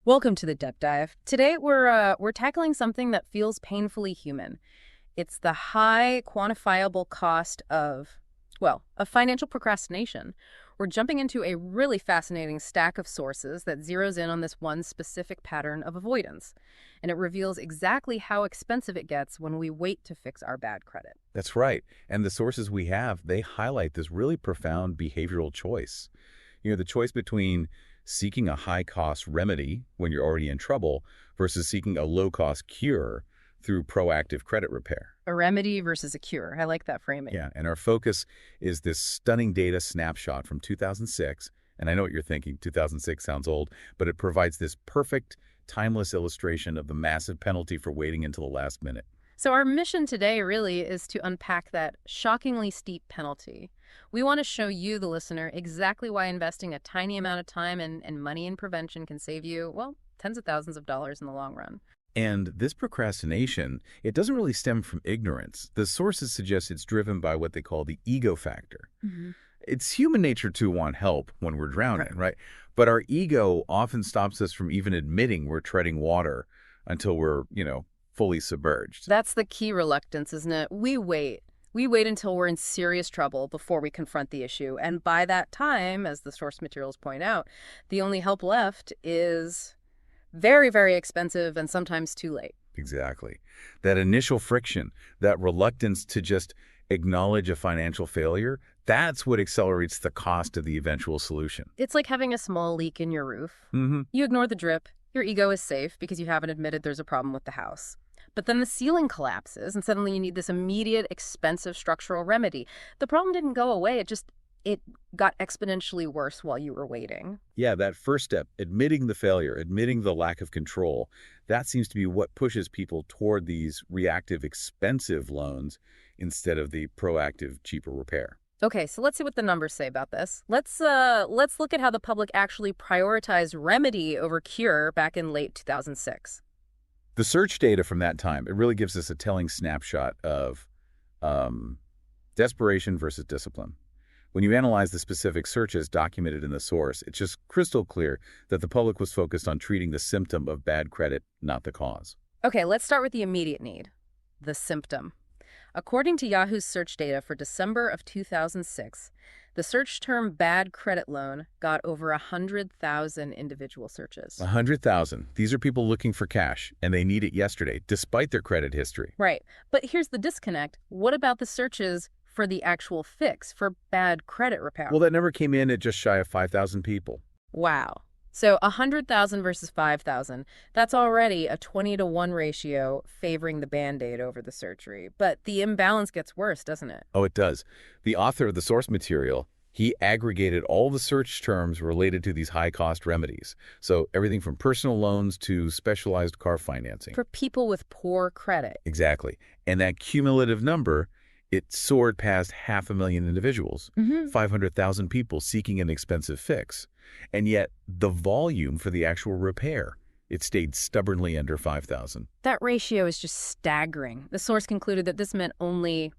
Welcome to the Deep Dive. Today we're tackling something that feels painfully human. It's the high quantifiable cost of financial procrastination. We're jumping into a really fascinating stack of sources that zeroes in on this one specific pattern of avoidance, and it reveals exactly how expensive it gets when we wait to fix our bad credit. That's right. And the sources we have, they highlight this really profound behavioral choice. The choice between seeking a high-cost remedy when you're already in trouble versus seeking a low-cost cure through proactive credit repair. A remedy versus a cure. I like that framing. Yeah, and our focus is this stunning data snapshot from 2006. And I know what you're thinking, 2006 sounds old, but it provides this perfect, timeless illustration of the massive penalty for waiting until the last minute. So our mission today really is to unpack that shockingly steep penalty. We want to show you, the listener, exactly why investing a tiny amount of time and money in prevention can save you, well, tens of thousands of dollars in the long run. And this procrastination, it doesn't really stem from ignorance. The sources suggest it's driven by what they call the ego factor. It's human nature to want help when we're drowning, right? But our ego often stops us from even admitting we're treading water until we're, fully submerged. That's the key reluctance, isn't it? We wait. We wait until we're in serious trouble before we confront the issue. And by that time, as the source materials point out, the only help left is very, very expensive and sometimes too late. Exactly. That initial friction, that reluctance to just acknowledge a financial failure, that's what accelerates the cost of the eventual solution. It's like having a small leak in your roof. Mm-hmm. You ignore the drip. Your ego is safe because you haven't admitted there's a problem with the house. But then the ceiling collapses, and suddenly you need this immediate, expensive structural remedy. The problem didn't go away. It got exponentially worse while you were waiting. Yeah, that first step, admitting the failure, admitting the lack of control, that seems to be what pushes people toward these reactive, expensive loans instead of the proactive, cheaper repair. Okay, so let's see what the numbers say about this. Let's look at how the public actually prioritized remedy over cure back in late 2006. The search data from that time, it really gives us a telling snapshot of desperation versus discipline. When you analyze the specific searches documented in the source, it's just crystal clear that the public was focused on treating the symptom of bad credit, not the cause. Okay, let's start with the immediate need, the symptom. According to Yahoo's search data for December of 2006, the search term bad credit loan got over 100,000 individual searches. 100,000. These are people looking for cash, and they need it yesterday, despite their credit history. Right. But here's the disconnect. What about the searches for the actual fix, for bad credit repair? Well, that number came in at just shy of 5,000 people. Wow. So 100,000 versus 5,000, that's already a 20-to-1 ratio favoring the Band-Aid over the surgery. But the imbalance gets worse, doesn't it? Oh, it does. The author of the source material, he aggregated all the search terms related to these high-cost remedies. So everything from personal loans to specialized car financing. For people with poor credit. Exactly. And that cumulative number, it soared past 500,000 individuals, 500,000 people seeking an expensive fix. And yet, the volume for the actual repair, it stayed stubbornly under 5,000. That ratio is just staggering. The source concluded that this meant only,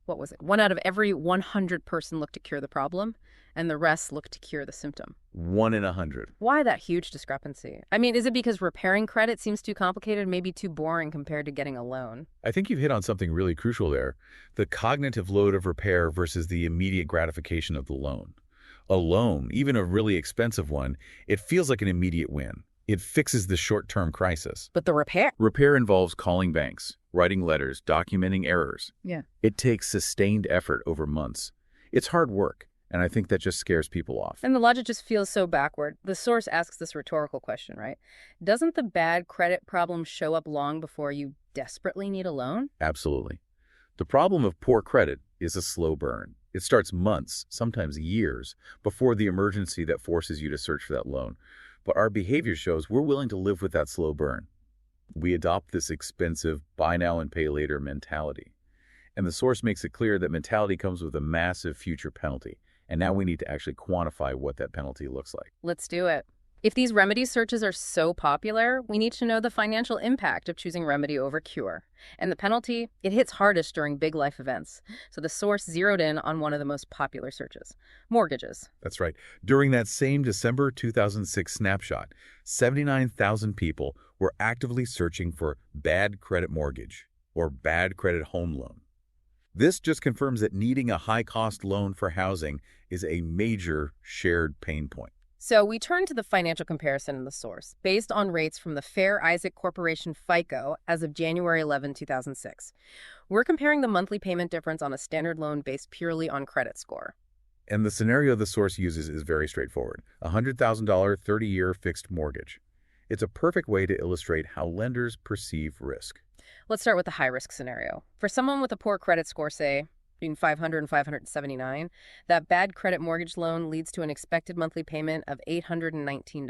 1 out of every 100 person looked to cure the problem, and the rest looked to cure the symptom. 1 in 100. Why that huge discrepancy? I mean, is it because repairing credit seems too complicated, maybe too boring compared to getting a loan? I think you've hit on something really crucial there. The cognitive load of repair versus the immediate gratification of the loan. A loan, even a really expensive one, it feels like an immediate win. It fixes the short-term crisis. But the repair? Repair involves calling banks, writing letters, documenting errors. Yeah. It takes sustained effort over months. It's hard work, and I think that just scares people off. And the logic just feels so backward. The source asks this rhetorical question, right? Doesn't the bad credit problem show up long before you desperately need a loan? Absolutely. The problem of poor credit is a slow burn. It starts months, sometimes years, before the emergency that forces you to search for that loan. But our behavior shows we're willing to live with that slow burn. We adopt this expensive buy now and pay later mentality. And the source makes it clear that mentality comes with a massive future penalty. And now we need to actually quantify what that penalty looks like. Let's do it. If these remedy searches are so popular, we need to know the financial impact of choosing remedy over cure. And the penalty, it hits hardest during big life events. So the source zeroed in on one of the most popular searches: mortgages. That's right. During that same December 2006 snapshot, 79,000 people were actively searching for bad credit mortgage or bad credit home loan. This just confirms that needing a high-cost loan for housing is a major shared pain point. So we turn to the financial comparison in the source, based on rates from the Fair Isaac Corporation FICO as of January 11, 2006. We're comparing the monthly payment difference on a standard loan based purely on credit score. And the scenario the source uses is very straightforward: a $100,000 30-year fixed mortgage. It's a perfect way to illustrate how lenders perceive risk. Let's start with the high-risk scenario. For someone with a poor credit score, say, between 500 and 579, that bad credit mortgage loan leads to an expected monthly payment of $819.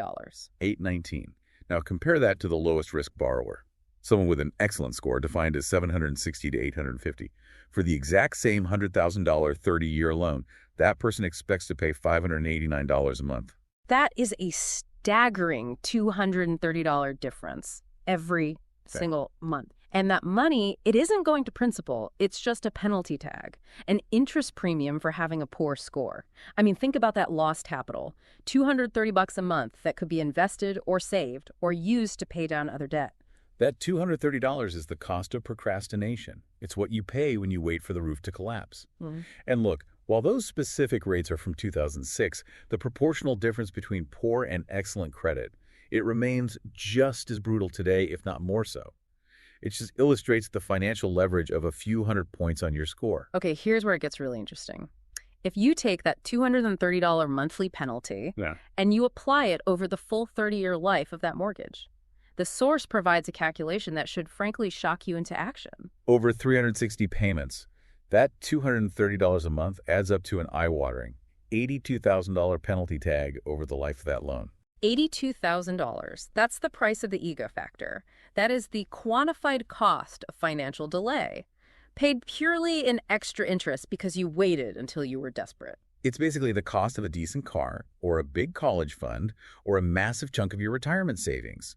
$819. Now compare that to the lowest risk borrower, someone with an excellent score defined as 760 to 850. For the exact same $100,000 30-year loan, that person expects to pay $589 a month. That is a staggering $230 difference every single month. And that money, it isn't going to principal. It's just a penalty tag, an interest premium for having a poor score. I mean, think about that lost capital, $230 a month that could be invested or saved or used to pay down other debt. That $230 is the cost of procrastination. It's what you pay when you wait for the roof to collapse. And look, while those specific rates are from 2006, the proportional difference between poor and excellent credit, it remains just as brutal today, if not more so. It just illustrates the financial leverage of a few hundred points on your score. Okay, here's where it gets really interesting. If you take that $230 monthly penalty and you apply it over the full 30-year life of that mortgage, the source provides a calculation that should frankly shock you into action. Over 360 payments, that $230 a month adds up to an eye-watering $82,000 penalty tag over the life of that loan. $82,000. That's the price of the ego factor. That is the quantified cost of financial delay, paid purely in extra interest because you waited until you were desperate. It's basically the cost of a decent car, or a big college fund, or a massive chunk of your retirement savings.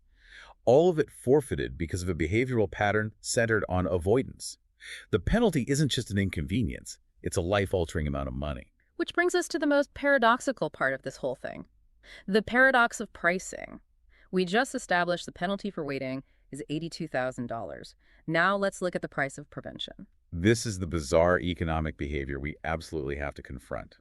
All of it forfeited because of a behavioral pattern centered on avoidance. The penalty isn't just an inconvenience, it's a life-altering amount of money. Which brings us to the most paradoxical part of this whole thing. The paradox of pricing. We just established the penalty for waiting is $82,000. Now let's look at the price of prevention. This is the bizarre economic behavior we absolutely have to confront.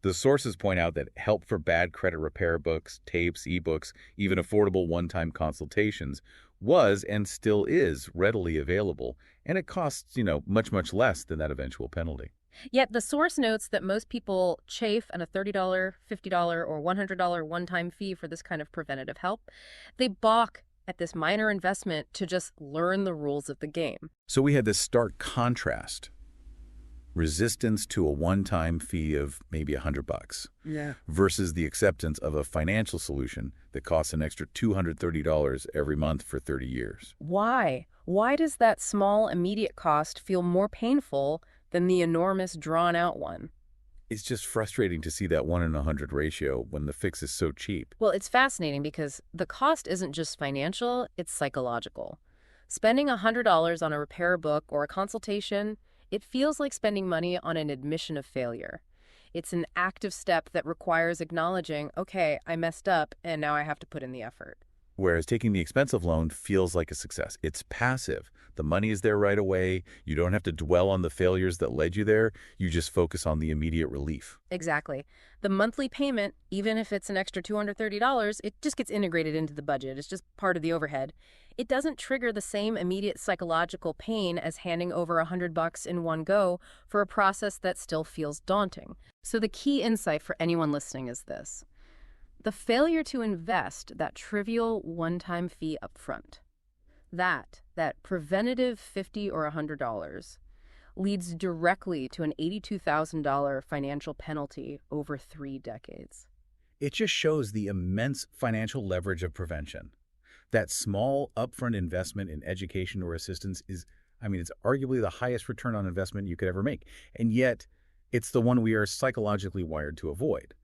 The sources point out that help for bad credit repair books, tapes, ebooks, even affordable one-time consultations was and still is readily available, and it costs, much, much less than that eventual penalty. Yet the source notes that most people chafe at a $30, $50, or $100 one-time fee for this kind of preventative help. They balk at this minor investment to just learn the rules of the game. So we had this stark contrast. Resistance to a one-time fee of maybe $100 versus the acceptance of a financial solution that costs an extra $230 every month for 30 years. Why? Why does that small immediate cost feel more painful than the enormous drawn-out one? It's just frustrating to see that 1 in 100 ratio when the fix is so cheap. Well, it's fascinating because the cost isn't just financial, it's psychological. Spending $100 on a repair book or a consultation, it feels like spending money on an admission of failure. It's an active step that requires acknowledging, okay, I messed up and now I have to put in the effort. Whereas taking the expensive loan feels like a success. It's passive. The money is there right away. You don't have to dwell on the failures that led you there. You just focus on the immediate relief. Exactly. The monthly payment, even if it's an extra $230, it just gets integrated into the budget. It's just part of the overhead. It doesn't trigger the same immediate psychological pain as handing over $100 in one go for a process that still feels daunting. So the key insight for anyone listening is this. The failure to invest that trivial one-time fee up front, that preventative $50 or $100, leads directly to an $82,000 financial penalty over 3 decades. It just shows the immense financial leverage of prevention. That small upfront investment in education or assistance is, it's arguably the highest return on investment you could ever make. And yet, it's the one we are psychologically wired to avoid.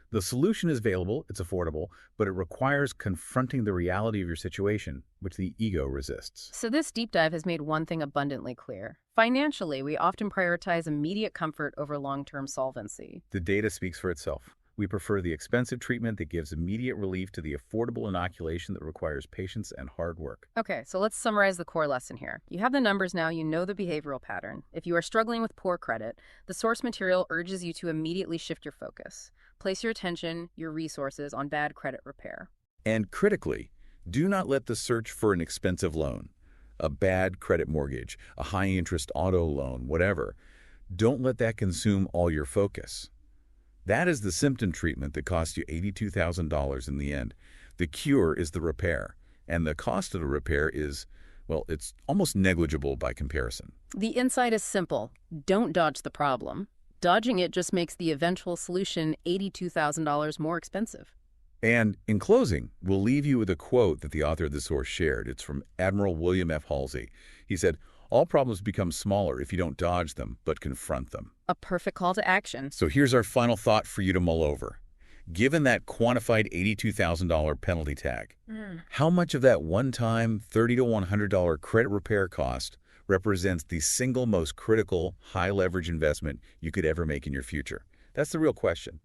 The solution is available, it's affordable, but it requires confronting the reality of your situation, which the ego resists. So this deep dive has made one thing abundantly clear. Financially, we often prioritize immediate comfort over long-term solvency. The data speaks for itself. We prefer the expensive treatment that gives immediate relief to the affordable inoculation that requires patience and hard work. Okay, so let's summarize the core lesson here. You have the numbers now, you know the behavioral pattern. If you are struggling with poor credit, the source material urges you to immediately shift your focus. Place your attention, your resources on bad credit repair. And critically, do not let the search for an expensive loan, a bad credit mortgage, a high-interest auto loan, whatever, don't let that consume all your focus. That is the symptom treatment that costs you $82,000 in the end. The cure is the repair, and the cost of the repair is, well, it's almost negligible by comparison. The insight is simple. Don't dodge the problem. Dodging it just makes the eventual solution $82,000 more expensive. And in closing, we'll leave you with a quote that the author of the source shared. It's from Admiral William F. Halsey. He said, "All problems become smaller if you don't dodge them, but confront them." A perfect call to action. So here's our final thought for you to mull over. Given that quantified $82,000 penalty tag, how much of that one-time $30 to $100 credit repair cost represents the single most critical high-leverage investment you could ever make in your future? That's the real question.